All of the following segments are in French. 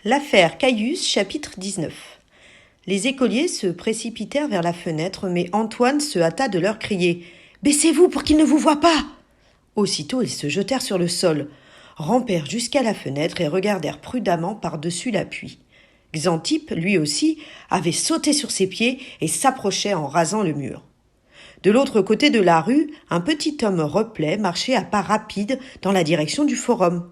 L'affaire Caius, chapitre 19. Les écoliers se précipitèrent vers la fenêtre, mais Antoine se hâta de leur crier « Baissez-vous pour qu'il ne vous voie pas !» Aussitôt ils se jetèrent sur le sol, rampèrent jusqu'à la fenêtre et regardèrent prudemment par-dessus l'appui. Xantippe, lui aussi, avait sauté sur ses pieds et s'approchait en rasant le mur. De l'autre côté de la rue, un petit homme replet marchait à pas rapides dans la direction du forum.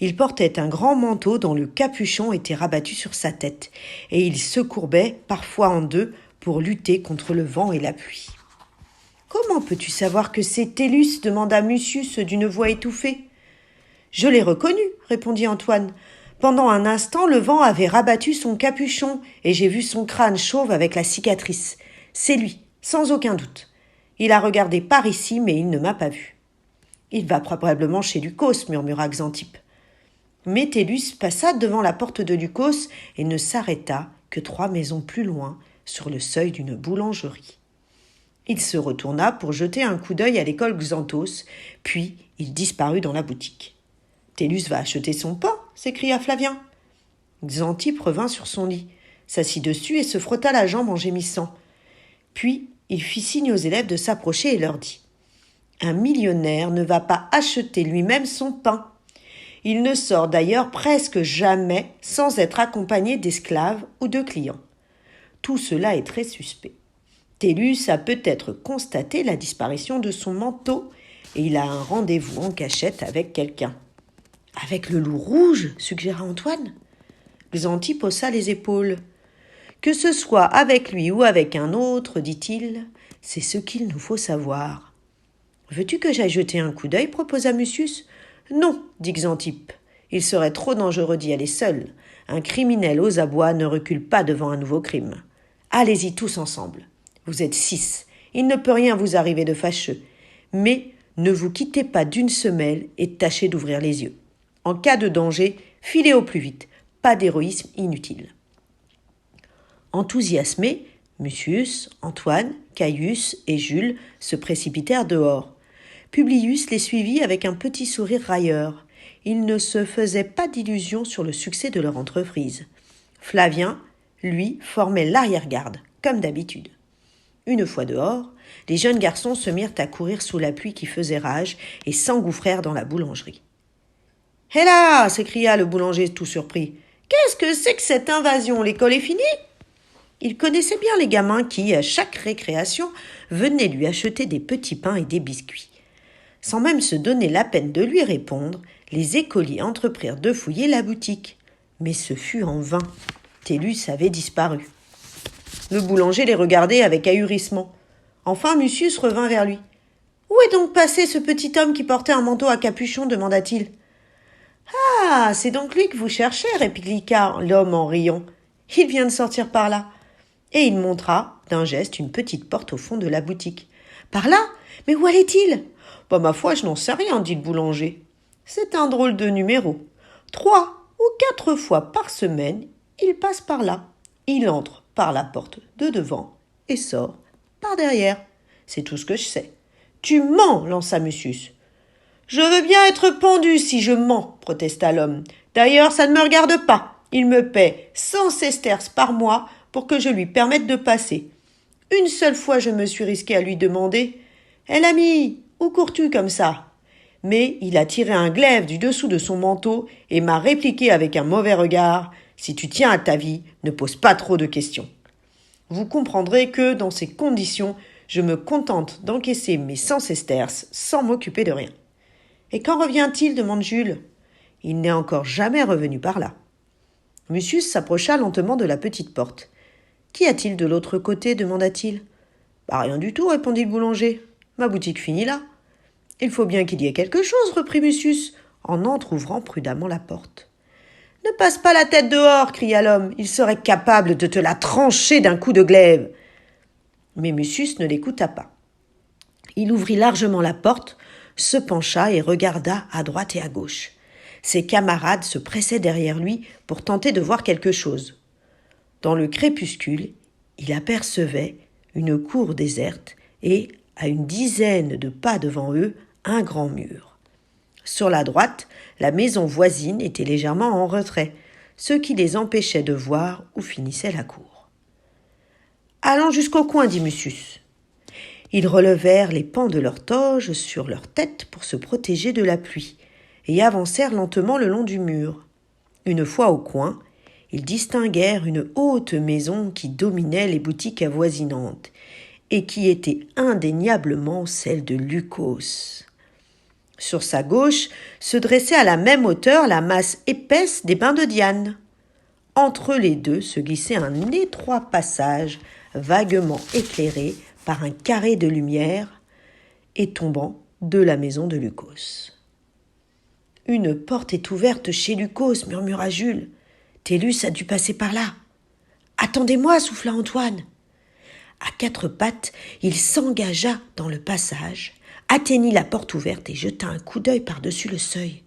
Il portait un grand manteau dont le capuchon était rabattu sur sa tête, et il se courbait parfois en deux pour lutter contre le vent et la pluie. « Comment peux-tu savoir que c'est Tellus » demanda Mucius d'une voix étouffée. « Je l'ai reconnu, » répondit Antoine. « Pendant un instant, le vent avait rabattu son capuchon, et j'ai vu son crâne chauve avec la cicatrice. C'est lui, sans aucun doute. Il a regardé par ici, mais il ne m'a pas vu. »« Il va probablement chez Lucos, » murmura Xantippe. Mais Tellus passa devant la porte de Lucos et ne s'arrêta que 3 maisons plus loin, sur le seuil d'une boulangerie. Il se retourna pour jeter un coup d'œil à l'école Xanthos, puis il disparut dans la boutique. « Tellus va acheter son pain » s'écria Flavien. Xantippe revint sur son lit, s'assit dessus et se frotta la jambe en gémissant. Puis il fit signe aux élèves de s'approcher et leur dit « Un millionnaire ne va pas acheter lui-même son pain. Il ne sort d'ailleurs presque jamais sans être accompagné d'esclaves ou de clients. Tout cela est très suspect. Tellus a peut-être constaté la disparition de son manteau et il a un rendez-vous en cachette avec quelqu'un. »« Avec le loup rouge » suggéra Antoine. Xantippe haussa les épaules. « Que ce soit avec lui ou avec un autre, dit-il, c'est ce qu'il nous faut savoir. »« Veux-tu que j'aille jeter un coup d'œil » proposa Mucius. « Non, dit Xantippe. Il serait trop dangereux d'y aller seul. Un criminel aux abois ne recule pas devant un nouveau crime. Allez-y tous ensemble. Vous êtes 6. Il ne peut rien vous arriver de fâcheux. Mais ne vous quittez pas d'une semelle et tâchez d'ouvrir les yeux. En cas de danger, filez au plus vite. Pas d'héroïsme inutile. » Enthousiasmés, Mucius, Antoine, Caius et Jules se précipitèrent dehors. Publius les suivit avec un petit sourire railleur. Il ne se faisait pas d'illusions sur le succès de leur entreprise. Flavien, lui, formait l'arrière-garde, comme d'habitude. Une fois dehors, les jeunes garçons se mirent à courir sous la pluie qui faisait rage et s'engouffrèrent dans la boulangerie. « Hé là !» s'écria le boulanger tout surpris. « Qu'est-ce que c'est que cette invasion ? L'école est finie ?» Il connaissait bien les gamins qui, à chaque récréation, venaient lui acheter des petits pains et des biscuits. Sans même se donner la peine de lui répondre, les écoliers entreprirent de fouiller la boutique. Mais ce fut en vain. Tellus avait disparu. Le boulanger les regardait avec ahurissement. Enfin, Mucius revint vers lui. « Où est donc passé ce petit homme qui portait un manteau à capuchon » demanda-t-il. « Ah, c'est donc lui que vous cherchez » répliqua l'homme en riant. « Il vient de sortir par là. » Et il montra, d'un geste, une petite porte au fond de la boutique. « Par là ? Mais où allait-il » ? « Bah, ma foi, je n'en sais rien, dit le boulanger. C'est un drôle de numéro. 3 ou 4 fois par semaine, il passe par là. Il entre par la porte de devant et sort par derrière. C'est tout ce que je sais. »« Tu mens » lança Mucius. « Je veux bien être pendu si je mens, » protesta l'homme. « D'ailleurs, ça ne me regarde pas. Il me paie 100 sesterces par mois pour que je lui permette de passer. Une seule fois, je me suis risqué à lui demander « Hé l'ami, où cours-tu comme ça ?» Mais il a tiré un glaive du dessous de son manteau et m'a répliqué avec un mauvais regard « Si tu tiens à ta vie, ne pose pas trop de questions. » Vous comprendrez que, dans ces conditions, je me contente d'encaisser mes 100 sesterces sans m'occuper de rien. « Et quand revient-il » demande Jules. « Il n'est encore jamais revenu par là. » Mucius s'approcha lentement de la petite porte. « Qu'y a-t-il de l'autre côté » demanda-t-il. « Rien du tout » répondit le boulanger. « Ma boutique finit là. »« Il faut bien qu'il y ait quelque chose » reprit Mucius, en entr'ouvrant prudemment la porte. « Ne passe pas la tête dehors » cria l'homme. « Il serait capable de te la trancher d'un coup de glaive. » Mais Mucius ne l'écouta pas. Il ouvrit largement la porte, se pencha et regarda à droite et à gauche. Ses camarades se pressaient derrière lui pour tenter de voir quelque chose. Dans le crépuscule, il apercevait une cour déserte et, à une dizaine de pas devant eux, un grand mur. Sur la droite, la maison voisine était légèrement en retrait. ce qui les empêchait de voir où finissait la cour. « Allons jusqu'au coin, dit Mucius. » Ils relevèrent les pans de leurs toges sur leur tête pour se protéger de la pluie et avancèrent lentement le long du mur. Une fois au coin, ils distinguèrent une haute maison qui dominait les boutiques avoisinantes et qui était indéniablement celle de Lucos. Sur sa gauche se dressait à la même hauteur la masse épaisse des bains de Diane. Entre les deux se glissait un étroit passage vaguement éclairé par un carré de lumière et tombant de la maison de Lucos. « Une porte est ouverte chez Lucos, murmura Jules. Tellus a dû passer par là. Attendez-moi, souffla Antoine. À quatre pattes, il s'engagea dans le passage, atteignit la porte ouverte et jeta un coup d'œil par-dessus le seuil.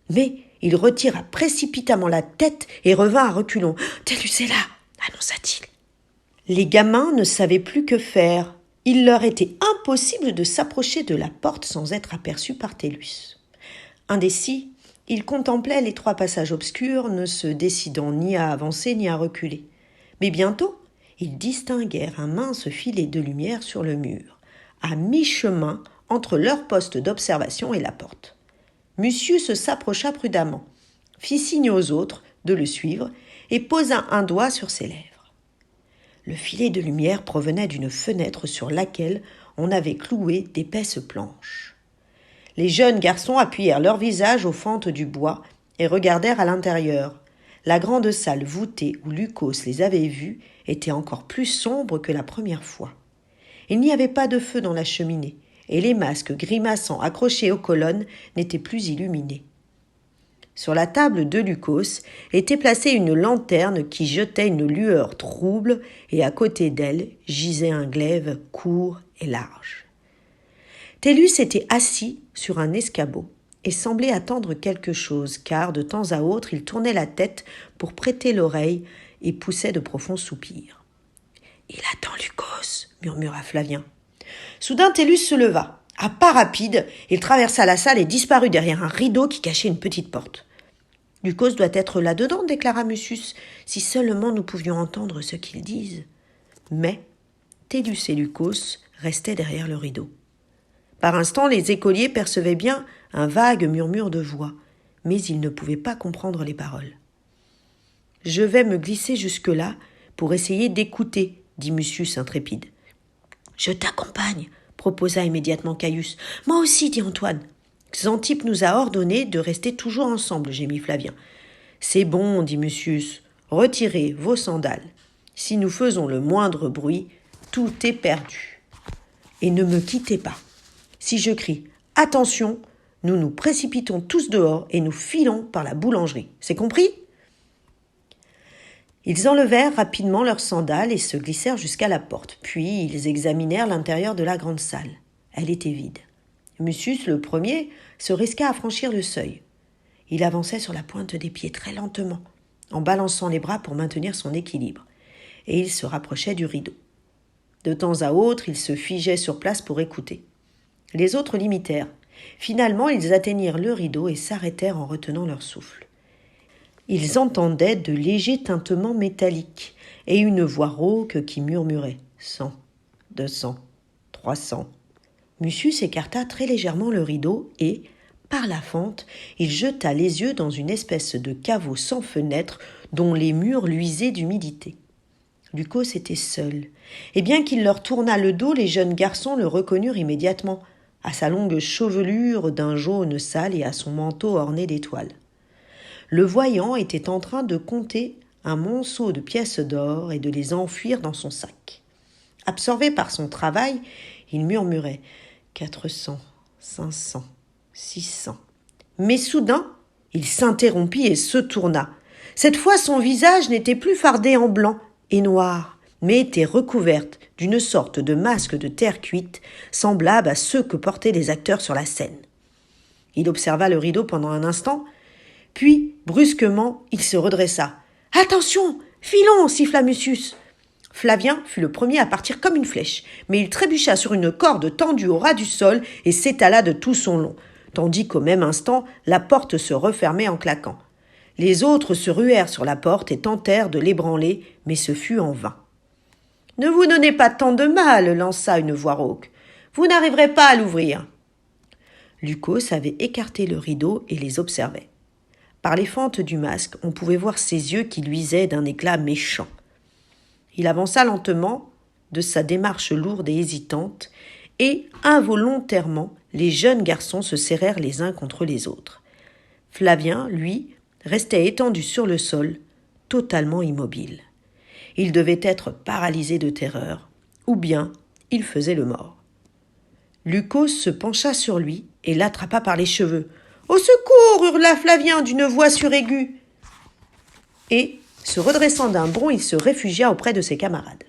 Mais il retira précipitamment la tête et revint à reculons. « Tellus est là !» annonça-t-il. Les gamins ne savaient plus que faire. Il leur était impossible de s'approcher de la porte sans être aperçus par Tellus. Indécis, ils contemplaient les trois passages obscurs, ne se décidant ni à avancer ni à reculer. Mais bientôt, ils distinguèrent un mince filet de lumière sur le mur, à mi-chemin entre leur poste d'observation et la porte. Mucius s'approcha prudemment, fit signe aux autres de le suivre et posa un doigt sur ses lèvres. Le filet de lumière provenait d'une fenêtre sur laquelle on avait cloué d'épaisses planches. Les jeunes garçons appuyèrent leur visage aux fentes du bois et regardèrent à l'intérieur. La grande salle voûtée où Lucos les avait vus était encore plus sombre que la première fois. Il n'y avait pas de feu dans la cheminée, et les masques grimaçants accrochés aux colonnes n'étaient plus illuminés. Sur la table de Lucos était placée une lanterne qui jetait une lueur trouble, et à côté d'elle gisait un glaive court et large. Tellus était assis sur un escabeau et semblait attendre quelque chose, car de temps à autre il tournait la tête pour prêter l'oreille et poussait de profonds soupirs. « Il attend Lucos » murmura Flavien. Soudain Tellus se leva. À pas rapides, il traversa la salle et disparut derrière un rideau qui cachait une petite porte. « Lucos doit être là-dedans, déclara Mucius, si seulement nous pouvions entendre ce qu'ils disent. » Mais Tellus et Lucos restaient derrière le rideau. Par instants, les écoliers percevaient bien un vague murmure de voix, mais ils ne pouvaient pas comprendre les paroles. « Je vais me glisser jusque-là pour essayer d'écouter, » dit Mucius intrépide. « Je t'accompagne, » proposa immédiatement Caius. « Moi aussi, dit Antoine. Xanthippe nous a ordonné de rester toujours ensemble, gémit Flavien. « C'est bon, dit Mucius. Retirez vos sandales. Si nous faisons le moindre bruit, tout est perdu. Et ne me quittez pas. Si je crie « Attention !» nous nous précipitons tous dehors et nous filons par la boulangerie. C'est compris ? Ils enlevèrent rapidement leurs sandales et se glissèrent jusqu'à la porte. Puis ils examinèrent l'intérieur de la grande salle. Elle était vide. Mucius, le premier, se risqua à franchir le seuil. Il avançait sur la pointe des pieds très lentement, en balançant les bras pour maintenir son équilibre, et il se rapprochait du rideau. De temps à autre, il se figeait sur place pour écouter. Les autres l'imitèrent. Finalement, ils atteignirent le rideau et s'arrêtèrent en retenant leur souffle. Ils entendaient de légers tintements métalliques et une voix rauque qui murmurait « 100, 200, 300 ». Mucius écarta très légèrement le rideau et, par la fente, il jeta les yeux dans une espèce de caveau sans fenêtre dont les murs luisaient d'humidité. Lucos était seul, et bien qu'il leur tournât le dos, les jeunes garçons le reconnurent immédiatement, à sa longue chevelure d'un jaune sale et à son manteau orné d'étoiles. Le voyant était en train de compter un monceau de pièces d'or et de les enfuir dans son sac. Absorbé par son travail, il murmurait « 400, 500, 600 ». Mais soudain, il s'interrompit et se tourna. Cette fois, son visage n'était plus fardé en blanc et noir, mais était recouverte d'une sorte de masque de terre cuite, semblable à ceux que portaient les acteurs sur la scène. Il observa le rideau pendant un instant, puis, brusquement, il se redressa. « Attention, filons » siffla Mucius. Flavien fut le premier à partir comme une flèche, mais il trébucha sur une corde tendue au ras du sol et s'étala de tout son long, tandis qu'au même instant, la porte se refermait en claquant. Les autres se ruèrent sur la porte et tentèrent de l'ébranler, mais ce fut en vain. « Ne vous donnez pas tant de mal, lança une voix rauque. Vous n'arriverez pas à l'ouvrir. Lycos avait écarté le rideau et les observait. Par les fentes du masque, on pouvait voir ses yeux qui luisaient d'un éclat méchant. Il avança lentement, de sa démarche lourde et hésitante, et, involontairement, les jeunes garçons se serrèrent les uns contre les autres. Flavien, lui, restait étendu sur le sol, totalement immobile. Il devait être paralysé de terreur, ou bien il faisait le mort. Lycos se pencha sur lui et l'attrapa par les cheveux. « Au secours !» hurla Flavien d'une voix suraiguë. Et, se redressant d'un bond, il se réfugia auprès de ses camarades.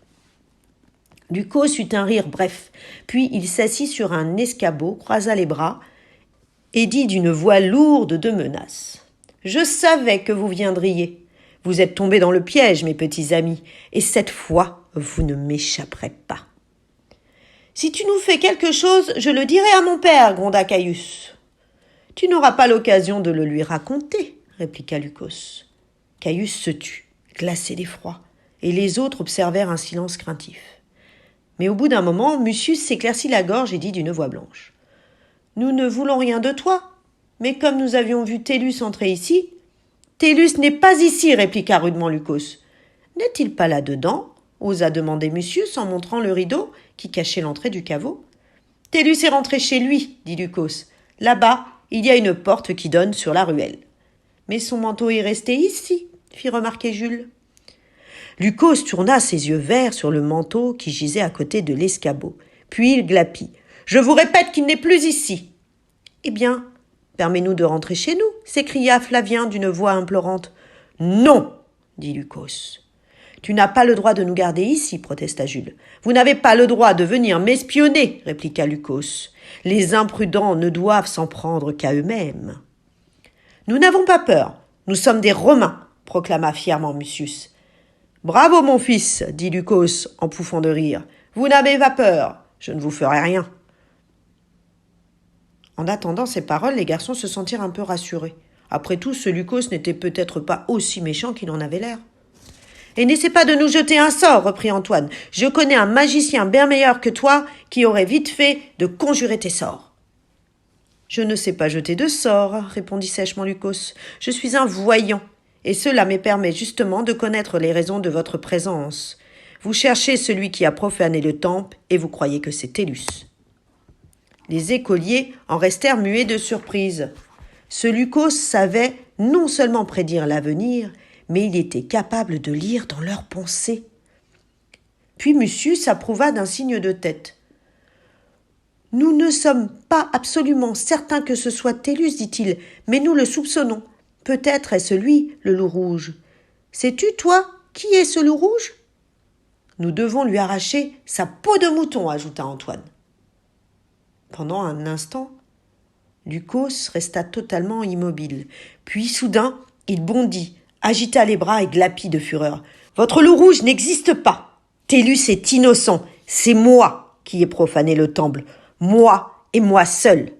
Lycos eut un rire bref, puis il s'assit sur un escabeau, croisa les bras et dit d'une voix lourde de menaces. « Je savais que vous viendriez. Vous êtes tombés dans le piège, mes petits amis, et cette fois, vous ne m'échapperez pas. »« Si tu nous fais quelque chose, je le dirai à mon père, gronda Caius. »« Tu n'auras pas l'occasion de le lui raconter, répliqua Lycos. » Caius se tut, glacé d'effroi, et les autres observèrent un silence craintif. Mais au bout d'un moment, Mucius s'éclaircit la gorge et dit d'une voix blanche. « Nous ne voulons rien de toi, mais comme nous avions vu Tellus entrer ici... »« Tellus n'est pas ici, répliqua rudement Lycos. »« N'est-il pas là-dedans ?» osa demander Mucius en montrant le rideau qui cachait l'entrée du caveau. « Tellus est rentré chez lui, dit Lycos. Là-bas, il y a une porte qui donne sur la ruelle. »« Mais son manteau est resté ici, fit remarquer Jules. Lycos tourna ses yeux verts sur le manteau qui gisait à côté de l'escabeau. Puis il glapit. « Je vous répète qu'il n'est plus ici. »« Eh bien, permets-nous de rentrer chez nous, s'écria Flavien d'une voix implorante. « Non, dit Lycos. Tu n'as pas le droit de nous garder ici, protesta Jules. Vous n'avez pas le droit de venir m'espionner, répliqua Lycos. Les imprudents ne doivent s'en prendre qu'à eux-mêmes. Nous n'avons pas peur, nous sommes des Romains, proclama fièrement Mucius. Bravo, mon fils, dit Lycos en pouffant de rire. Vous n'avez pas peur, je ne vous ferai rien. En attendant ces paroles, les garçons se sentirent un peu rassurés. Après tout, ce Lycos n'était peut-être pas aussi méchant qu'il en avait l'air. « Et n'essaie pas de nous jeter un sort, reprit Antoine. Je connais un magicien bien meilleur que toi qui aurait vite fait de conjurer tes sorts. »« Je ne sais pas jeter de sorts, répondit sèchement Lycos. Je suis un voyant, et cela me permet justement de connaître les raisons de votre présence. Vous cherchez celui qui a profané le temple, et vous croyez que c'est Tellus. » Les écoliers en restèrent muets de surprise. Ce Lycos savait non seulement prédire l'avenir, mais il était capable de lire dans leurs pensées. Puis Mucius approuva d'un signe de tête. « Nous ne sommes pas absolument certains que ce soit Tellus, dit-il, mais nous le soupçonnons. Peut-être est-ce lui, le loup rouge. Sais-tu, toi, qui est ce loup rouge ?»« Nous devons lui arracher sa peau de mouton, ajouta Antoine. Pendant un instant, Lycos resta totalement immobile. Puis, soudain, il bondit, agita les bras et glapit de fureur. « Votre loup rouge n'existe pas. Tellus est innocent. C'est moi qui ai profané le temple. Moi et moi seul.